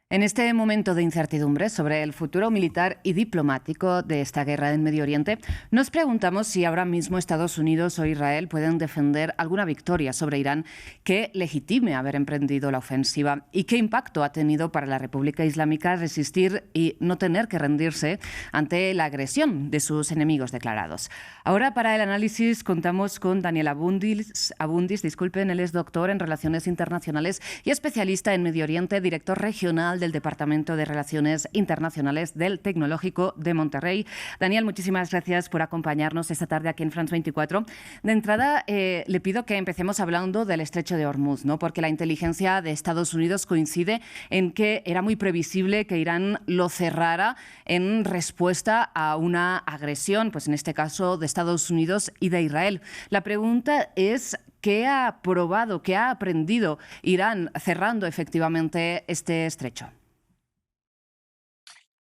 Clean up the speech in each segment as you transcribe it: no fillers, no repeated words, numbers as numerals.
En este momento de incertidumbre sobre el futuro militar y diplomático de esta guerra en Medio Oriente, nos preguntamos si ahora mismo Estados Unidos o Israel pueden defender alguna victoria sobre Irán que legitime haber emprendido la ofensiva y qué impacto ha tenido para la República Islámica resistir y no tener que rendirse ante la agresión de sus enemigos declarados. Ahora, para el análisis, contamos con Daniel Abundis, disculpen, él es doctor en Relaciones Internacionales y especialista en Medio Oriente, director regional del Departamento de Relaciones Internacionales del Tecnológico de Monterrey. Daniel, muchísimas gracias por acompañarnos esta tarde aquí en France 24. De entrada, le pido que empecemos hablando del estrecho de Hormuz, ¿no? Porque la inteligencia de Estados Unidos coincide en que era muy previsible que Irán lo cerrara en respuesta a una agresión, pues en este caso de Estados Unidos y de Israel. La pregunta es: ¿qué ha probado, qué ha aprendido Irán cerrando efectivamente este estrecho?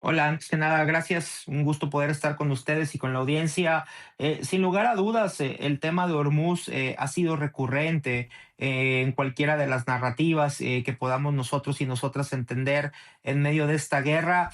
Hola, antes que nada, gracias. Un gusto poder estar con ustedes y con la audiencia. Sin lugar a dudas, el tema de Hormuz ha sido recurrente en cualquiera de las narrativas que podamos nosotros y nosotras entender en medio de esta guerra.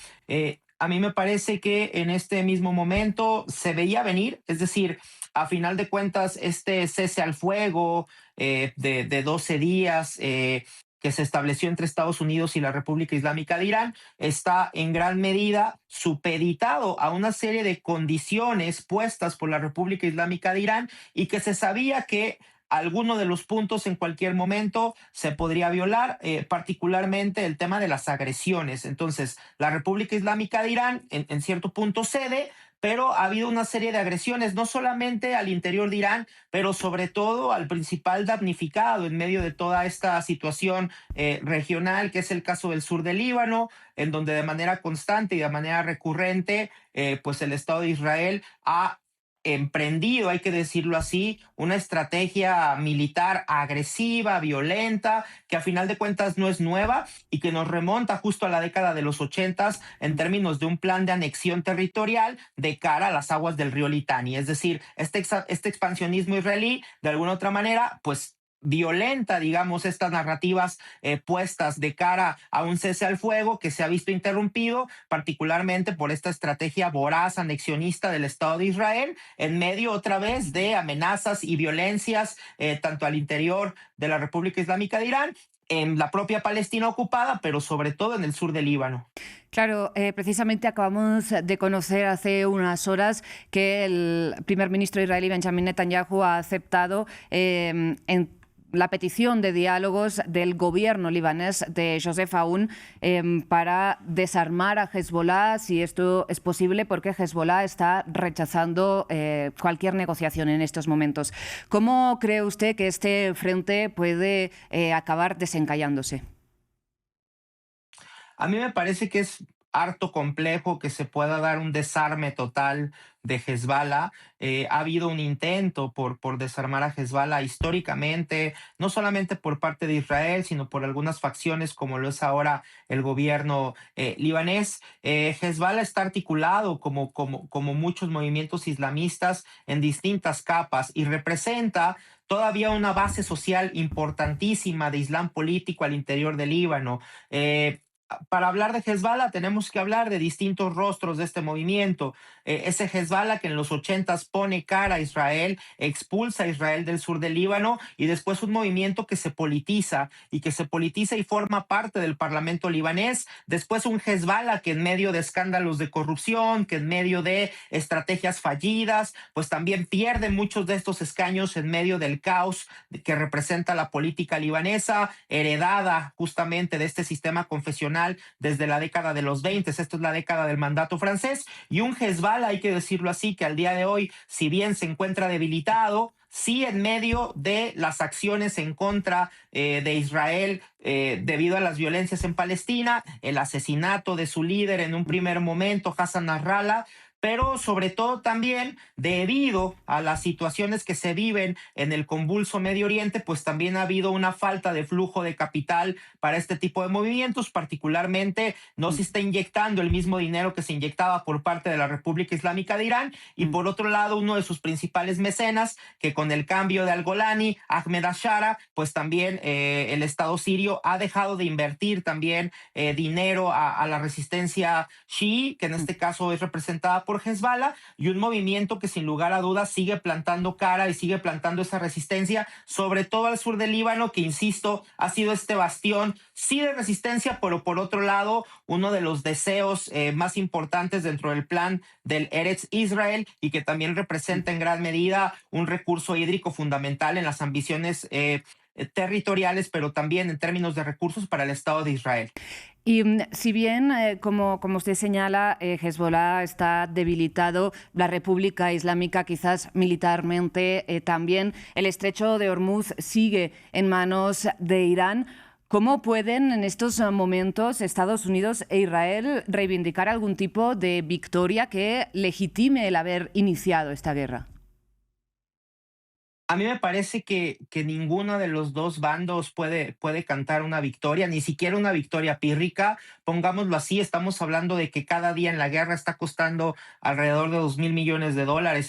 A mí me parece que en este mismo momento se veía venir, es decir, a final de cuentas, este cese al fuego de 12 días que se estableció entre Estados Unidos y la República Islámica de Irán está en gran medida supeditado a una serie de condiciones puestas por la República Islámica de Irán y que se sabía que alguno de los puntos en cualquier momento se podría violar, particularmente el tema de las agresiones. Entonces, la República Islámica de Irán en cierto punto cede, pero ha habido una serie de agresiones, no solamente al interior de Irán, pero sobre todo al principal damnificado en medio de toda esta situación regional, que es el caso del sur del Líbano, en donde de manera constante y de manera recurrente, pues el Estado de Israel ha emprendido, hay que decirlo así, una estrategia militar agresiva, violenta, que a final de cuentas no es nueva y que nos remonta justo a la década de los ochentas en términos de un plan de anexión territorial de cara a las aguas del río Litani. Es decir, este expansionismo israelí, de alguna otra manera, pues violenta, digamos, estas narrativas puestas de cara a un cese al fuego que se ha visto interrumpido, particularmente por esta estrategia voraz anexionista del Estado de Israel, en medio otra vez de amenazas y violencias tanto al interior de la República Islámica de Irán, en la propia Palestina ocupada, pero sobre todo en el sur del Líbano. Claro, precisamente acabamos de conocer hace unas horas que el primer ministro israelí Benjamin Netanyahu ha aceptado en la petición de diálogos del gobierno libanés de Joseph Aoun para desarmar a Hezbollah, si esto es posible, porque Hezbollah está rechazando cualquier negociación en estos momentos. ¿Cómo cree usted que este frente puede acabar desencallándose? A mí me parece que es harto complejo que se pueda dar un desarme total de Hezbollah. Ha habido un intento por desarmar a Hezbollah históricamente, no solamente por parte de Israel, sino por algunas facciones como lo es ahora el gobierno libanés. Hezbollah está articulado como muchos movimientos islamistas en distintas capas y representa todavía una base social importantísima de Islam político al interior del Líbano. Para hablar de Hezbollah tenemos que hablar de distintos rostros de este movimiento. Ese Hezbollah que en los ochentas pone cara a Israel, expulsa a Israel del sur del Líbano y después un movimiento que se politiza y forma parte del parlamento libanés. Después un Hezbollah que en medio de escándalos de corrupción, que en medio de estrategias fallidas, pues también pierde muchos de estos escaños en medio del caos que representa la política libanesa, heredada justamente de este sistema confesional desde la década de los 20. Esto es la década del mandato francés, y un Hezbollah, hay que decirlo así, que al día de hoy, si bien se encuentra debilitado, sí en medio de las acciones en contra de Israel debido a las violencias en Palestina, el asesinato de su líder en un primer momento, Hassan Nasrallah, pero sobre todo también debido a las situaciones que se viven en el convulso Medio Oriente, pues también ha habido una falta de flujo de capital para este tipo de movimientos, particularmente no Mm, se está inyectando el mismo dinero que se inyectaba por parte de la República Islámica de Irán, y mm. por otro lado uno de sus principales mecenas, que con el cambio de Al-Golani, Ahmed Ashara, pues también el Estado sirio ha dejado de invertir también dinero a la resistencia chií, que en Mm. este caso es representada por Hezbollah, y un movimiento que sin lugar a dudas sigue plantando cara y sigue plantando esa resistencia, sobre todo al sur del Líbano, que insisto, ha sido este bastión, sí de resistencia, pero por otro lado, uno de los deseos más importantes dentro del plan del Eretz Israel, y que también representa en gran medida un recurso hídrico fundamental en las ambiciones territoriales, pero también en términos de recursos para el Estado de Israel. Y si bien, como usted señala, Hezbollah está debilitado, la República Islámica quizás militarmente también, el estrecho de Hormuz sigue en manos de Irán. ¿Cómo pueden en estos momentos Estados Unidos e Israel reivindicar algún tipo de victoria que legitime el haber iniciado esta guerra? A mí me parece que ninguno de los dos bandos puede cantar una victoria, ni siquiera una victoria pírrica. Pongámoslo así, estamos hablando de que cada día en la guerra está costando alrededor de $2,000 millones.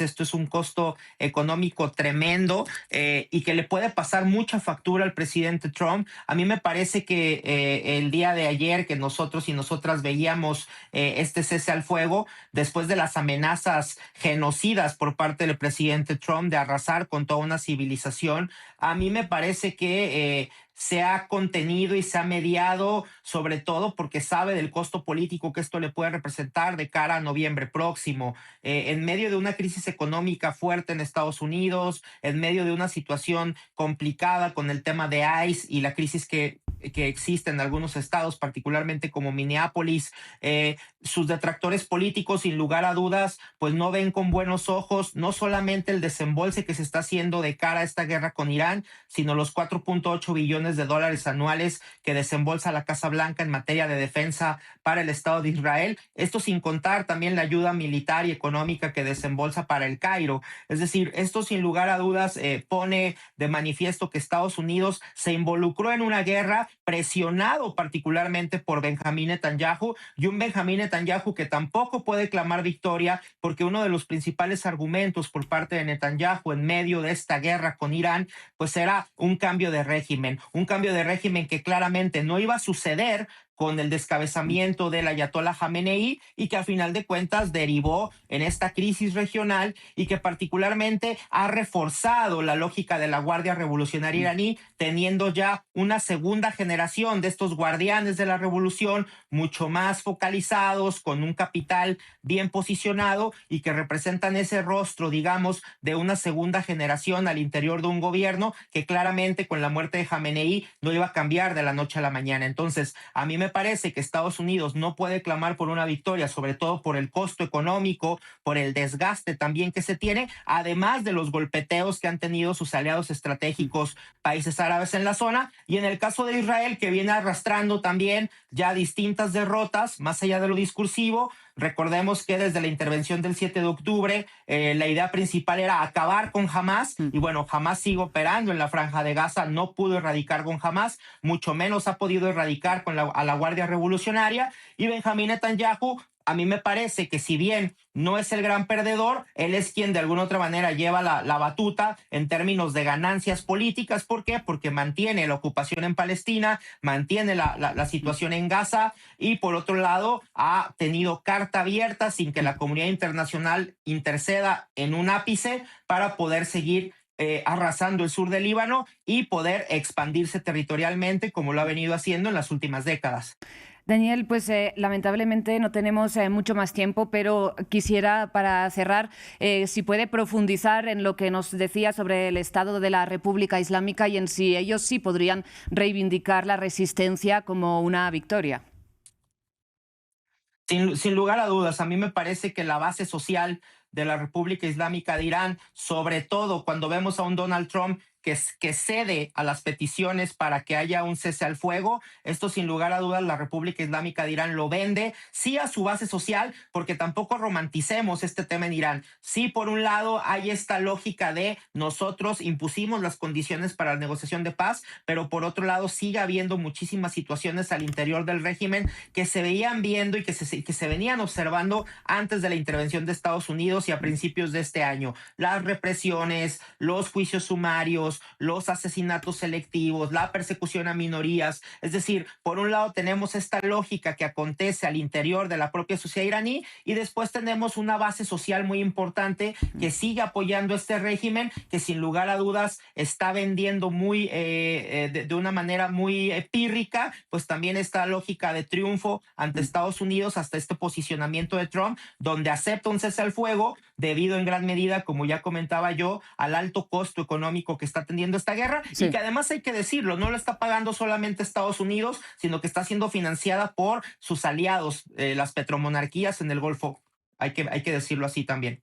Esto es un costo económico tremendo, y que le puede pasar mucha factura al presidente Trump. A mí me parece que el día de ayer que nosotros y nosotras veíamos este cese al fuego, después de las amenazas genocidas por parte del presidente Trump de arrasar con toda una civilización, a mí me parece que se ha contenido y se ha mediado, sobre todo porque sabe del costo político que esto le puede representar de cara a noviembre próximo. En medio de una crisis económica fuerte en Estados Unidos, en medio de una situación complicada con el tema de ICE y la crisis que existe en algunos estados, particularmente como Minneapolis, sus detractores políticos, sin lugar a dudas, pues no ven con buenos ojos no solamente el desembolse que se está haciendo de cara a esta guerra con Irán, sino los 4,8 billones de dólares anuales que desembolsa la Casa Blanca en materia de defensa para el Estado de Israel. Esto sin contar también la ayuda militar y económica que desembolsa para el Cairo. Es decir, esto sin lugar a dudas pone de manifiesto que Estados Unidos se involucró en una guerra presionado particularmente por Benjamín Netanyahu, y un Benjamín Netanyahu que tampoco puede clamar victoria, porque uno de los principales argumentos por parte de Netanyahu en medio de esta guerra con Irán, pues era un cambio de régimen que claramente no iba a suceder con el descabezamiento del Ayatollah Jamenei, y que a final de cuentas derivó en esta crisis regional, y que particularmente ha reforzado la lógica de la Guardia Revolucionaria iraní, teniendo ya una segunda generación de estos guardianes de la revolución mucho más focalizados, con un capital bien posicionado, y que representan ese rostro, digamos, de una segunda generación al interior de un gobierno que claramente con la muerte de Jamenei no iba a cambiar de la noche a la mañana. Entonces, a mí me parece que Estados Unidos no puede clamar por una victoria, sobre todo por el costo económico, por el desgaste también que se tiene, además de los golpeteos que han tenido sus aliados estratégicos, países árabes en la zona, y en el caso de Israel, que viene arrastrando también ya distintas derrotas, más allá de lo discursivo. Recordemos que desde la intervención del 7 de octubre, la idea principal era acabar con Hamas, Mm. y bueno, Hamas sigue operando en la Franja de Gaza, no pudo erradicar con Hamas, mucho menos ha podido erradicar con a la Guardia Revolucionaria, y Benjamín Netanyahu, a mí me parece que si bien no es el gran perdedor, él es quien de alguna otra manera lleva la batuta en términos de ganancias políticas. ¿Por qué? Porque mantiene la ocupación en Palestina, mantiene la situación en Gaza, y por otro lado ha tenido carta abierta sin que la comunidad internacional interceda en un ápice para poder seguir arrasando el sur del Líbano y poder expandirse territorialmente como lo ha venido haciendo en las últimas décadas. Daniel, pues lamentablemente no tenemos mucho más tiempo, pero quisiera, para cerrar, si puede profundizar en lo que nos decía sobre el estado de la República Islámica y en si ellos sí podrían reivindicar la resistencia como una victoria. Sin lugar a dudas, a mí me parece que la base social de la República Islámica de Irán, sobre todo cuando vemos a un Donald Trump que cede a las peticiones para que haya un cese al fuego. Esto sin lugar a dudas la República Islámica de Irán lo vende, sí a su base social, porque tampoco romanticemos este tema en Irán. Sí, por un lado hay esta lógica de nosotros impusimos las condiciones para la negociación de paz, pero por otro lado sigue habiendo muchísimas situaciones al interior del régimen que se veían viendo y que se venían observando antes de la intervención de Estados Unidos y a principios de este año. Las represiones, los juicios sumarios, los asesinatos selectivos, la persecución a minorías. Es decir, por un lado tenemos esta lógica que acontece al interior de la propia sociedad iraní y después tenemos una base social muy importante que sigue apoyando este régimen, que sin lugar a dudas está vendiendo de una manera muy pírrica, pues también esta lógica de triunfo ante Estados Unidos hasta este posicionamiento de Trump, donde acepta un cese al fuego debido en gran medida, como ya comentaba yo, al alto costo económico que está teniendo esta guerra y Sí. que además hay que decirlo, no lo está pagando solamente Estados Unidos, sino que está siendo financiada por sus aliados, las petromonarquías en el Golfo. Hay que decirlo así también.